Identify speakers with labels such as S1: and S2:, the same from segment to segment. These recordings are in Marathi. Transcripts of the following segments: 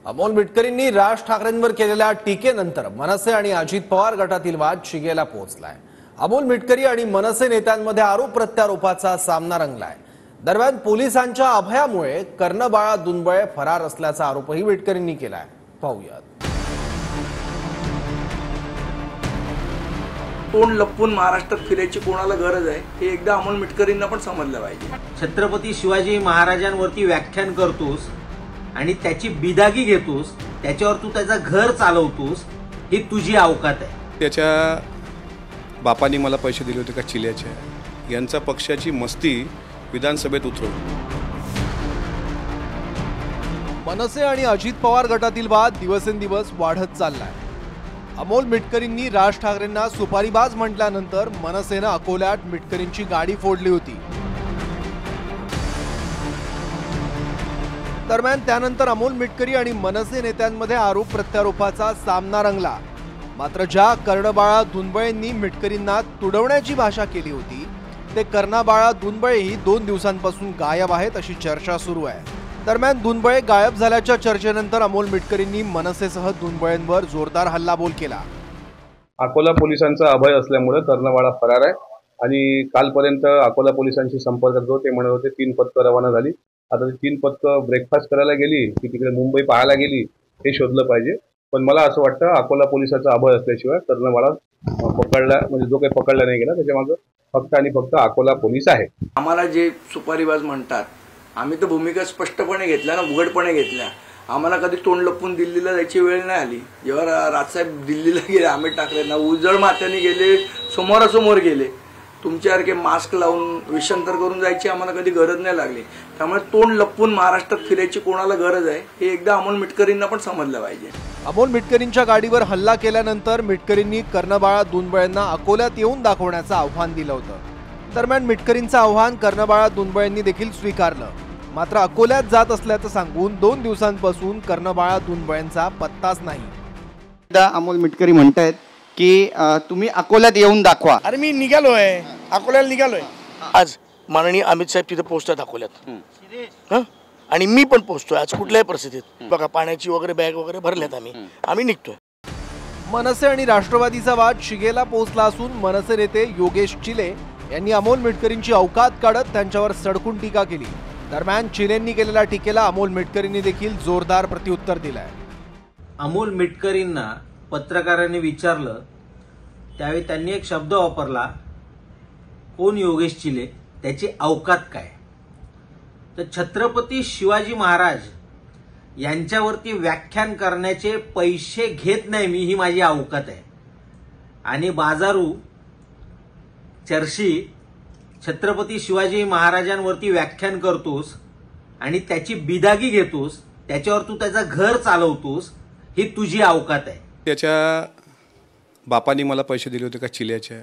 S1: अमोल मिटकरींनी राज ठाकरेंवर केलेल्या टीकेनंतर मनसे आणि अजित पवार गटातील वाद शिगेला पोहोचलाय। अमोल मिटकरी आणि मनसे नेत्यांमध्ये आरोप प्रत्यारोपाचा सामना रंगलाय। दरम्यान पोलिसांच्या अभयामुळे कर्णबाळा दुनबळे फरार असल्याचा आरोपही मिटकरींनी केलाय। पाहूयात।
S2: तोंड लपवून महाराष्ट्रात फिरायची कोणाला गरज आहे हे एकदा अमोल मिटकरींना पण समजलं पाहिजे।
S3: छत्रपती शिवाजी महाराजांवरती व्याख्यान करतोस आणि त्याची बिदागी घेतोस, त्याच्यावर तू त्याचं घर चालवतोस, ही तुझी अवकात आहे।
S4: त्याच्या बापांनी मला पैसे दिले होते का चिल्याचे, यांचा पक्षाची मस्ती विधानसभेत उतरवली।
S1: मनसे आणि अजित पवार गटातील वाद दिवसेंदिवस वाढत चाललाय। अमोल मिटकरींनी राज ठाकरेंना सुपारीबाज म्हटल्यानंतर मनसेनं अकोल्यात मिटकरींची गाडी फोडली होती। दरम्यान त्यानंतर अमोल मिटकरी आणि मनसे नेत्यांमध्ये आरोप प्रत्यारोपाचा सामना रंगला। मात्र ज्या कर्णबाळा दुनबळेंनी मिटकरींना तुडवण्याची भाषा केली होती, ते कर्णबाळा दुनबळेही 2 दिवसांपासून गायब आहेत अशी चर्चा सुरू आहे। दरम्यान दुनबळे गायब झाल्याच्या चर्चेनंतर अमोल मिटकरींनी मनसेसह दुनबळेंवर जोरदार हल्लाबोल केला।
S4: अकोला पोलिसांचा अभय असल्यामुळे कर्णबाळा फरार आहे आणि कालपर्यंत अकोला पोलिसांशी संपर्क होतो। ते म्हणत होते 3 पथकं रवाना झाली। आता 3 पथकं ब्रेकफास्ट करायला गेली की तिकडे मुंबई पाहायला गेली हे शोधलं पाहिजे। पण मला असं वाटतं अकोला पोलिसांचा अभय असल्याशिवाय कर्णबाळा पकडला म्हणजे जो काही पकडला नाही गेला त्याच्यामागे फक्त आणि फक्त अकोला पोलीस आहे।
S2: आम्हाला जे सुपारीबाज म्हणतात, आम्ही तर भूमिका स्पष्टपणे घेतल्या ना, उघडपणे घेतल्या। आम्हाला कधी तोंड लपवून दिल्लीला जायची वेळ नाही आली। जेव्हा राजसाहेब दिल्लीला गेले, अमित ठाकरेंना उजळ माथ्याने गेले, समोरासमोर गेले। तुमच्यासारखे मास्क लावून विषांतर करून जायची आम्हाला कधी गरज नाही लागली। त्यामुळे तोंड लपवून महाराष्ट्रात फिरायची कोणाला गरज आहे हे एकदा अमोल मिटकरींना पण समजलं पाहिजे।
S1: अमोल मिटकरींच्या गाडीवर हल्ला केल्यानंतर मिटकरींनी कर्णबाळा दुनबळेंना अकोल्यात येऊन दाखवण्याचं आव्हान दिलं होतं। दरम्यान मिटकरींचं आव्हान कर्णबाळा दुनबळेंनी देखील स्वीकारलं। मात्र अकोल्यात जात असल्याचं सांगून 2 दिवसांपासून कर्णबाळा दुनबळेंचा पत्ताच नाही।
S5: अमोल मिटकरी म्हणतायत की तुम्ही अकोल्यात येऊन दाखवा।
S6: अरे मी निघालोय, अकोल्याला निघालोय। आज माननीय अमित साहेब तिथे पोहोचतात अकोल्यात, आणि मी पण पोहोचतोय आज कुठल्याही परिस्थितीत। बघा पाण्याची वगैरे बॅग वगैरे भरल्यात, आम्ही निघतोय।
S1: मनसे आणि राष्ट्रवादीचा वाद शिगेला पोहोचला असून मनसे नेते योगेश चिले यांनी अमोल मिटकरींची अवकात काढत त्यांच्यावर सडकून टीका केली। दरम्यान चिलेंनी केलेल्या टीकेला अमोल मिटकरींनी देखील जोरदार प्रत्युत्तर दिलंय।
S3: अमोल मिटकरींना पत्रकारांनी विचारलं त्यावेळी त्यांनी एक शब्द वापरला, कोण योगेश चिले, त्याची अवकात काय? तर छत्रपती शिवाजी महाराज यांच्यावरती व्याख्यान करण्याचे पैसे घेत नाही मी, ही माझी अवकात आहे। आणि बाजारू चर्शी छत्रपती शिवाजी महाराजांवरती व्याख्यान करतोस आणि त्याची बिदागी घेतोस, त्याच्यावर तू त्याचं घर चालवतोस, ही तुझी अवकात आहे।
S4: त्याच्या बापांनी मला पैसे दिले होते का चिल्याचे,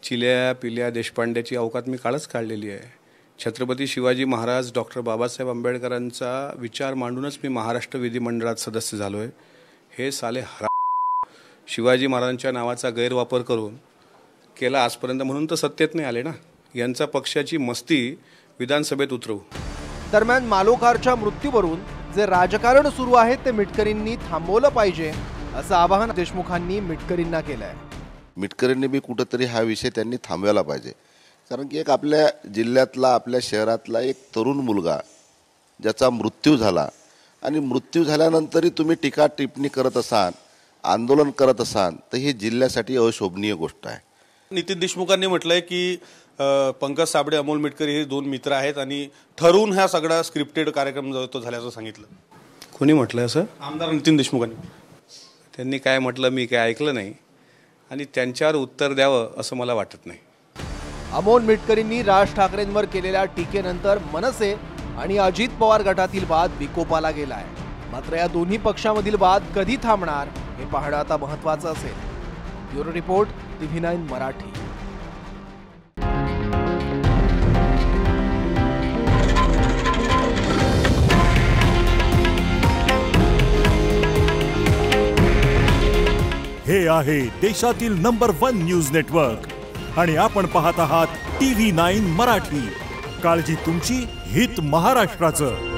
S4: चिल्या पिल्या देशपांड्याची अवकात मी कालच काढलेली आहे। छत्रपती शिवाजी महाराज डॉक्टर बाबासाहेब आंबेडकरांचा विचार मांडूनच मी महाराष्ट्र विधिमंडळात सदस्य झालोय। हे साले शिवाजी महाराजांच्या नावाचा गैरवापर करून केला आजपर्यंत, म्हणून तर सत्तेत नाही आले ना। यांचा पक्षाची मस्ती विधानसभेत उतरवू।
S1: दरम्यान मालोकारच्या मृत्यूवरून जे राजकारण सुरू आहे ते मिटकरींनी थांबवलं पाहिजे असं आवाहन देशमुखांनी मिटकरींना केलंय।
S7: मिटकरींनी बी कुठेतरी हा विषय त्यांनी थांबवायला पाहिजे, कारण की एक आपल्या जिल्ह्यातला आपल्या शहरातला एक तरुण मुलगा ज्याचा मृत्यू झाला आणि मृत्यू झाल्यानंतरही तुम्ही टीका टिप्पणी करत असाल, आंदोलन करत असाल, तर ही जिल्ह्यासाठी अशोभनीय गोष्ट आहे।
S4: नितीन देशमुखांनी म्हटलंय की पंकज साबळे अमोल मिटकरी हे 2 मित्र आहेत आणि ठरवून हा सगळा स्क्रिप्टेड कार्यक्रम जो झाल्याचं सांगितलं। कोणी म्हटलंय असं? आमदार नितीन देशमुखांनी। त्यांनी काय म्हटलं मी काय ऐकलं नाही आणि त्यांच्यावर उत्तर द्यावं असं मला वाटत नाही।
S1: अमोल मिटकरींनी राज ठाकरेंवर केलेल्या टीकेनंतर मनसे आणि अजित पवार गटातील वाद विकोपाला गेलाय। मात्र या दोन्ही पक्षामधील वाद कधी थांबणार हे पाहणं आता महत्त्वाचं असेल। Bureau report, TV9 Marathi.
S8: हे आहे देशातील नंबर 1 न्यूज नेटवर्क आणि आपण पाहत आहात TV9 मराठी। काळजी तुमची, हित महाराष्ट्राचं।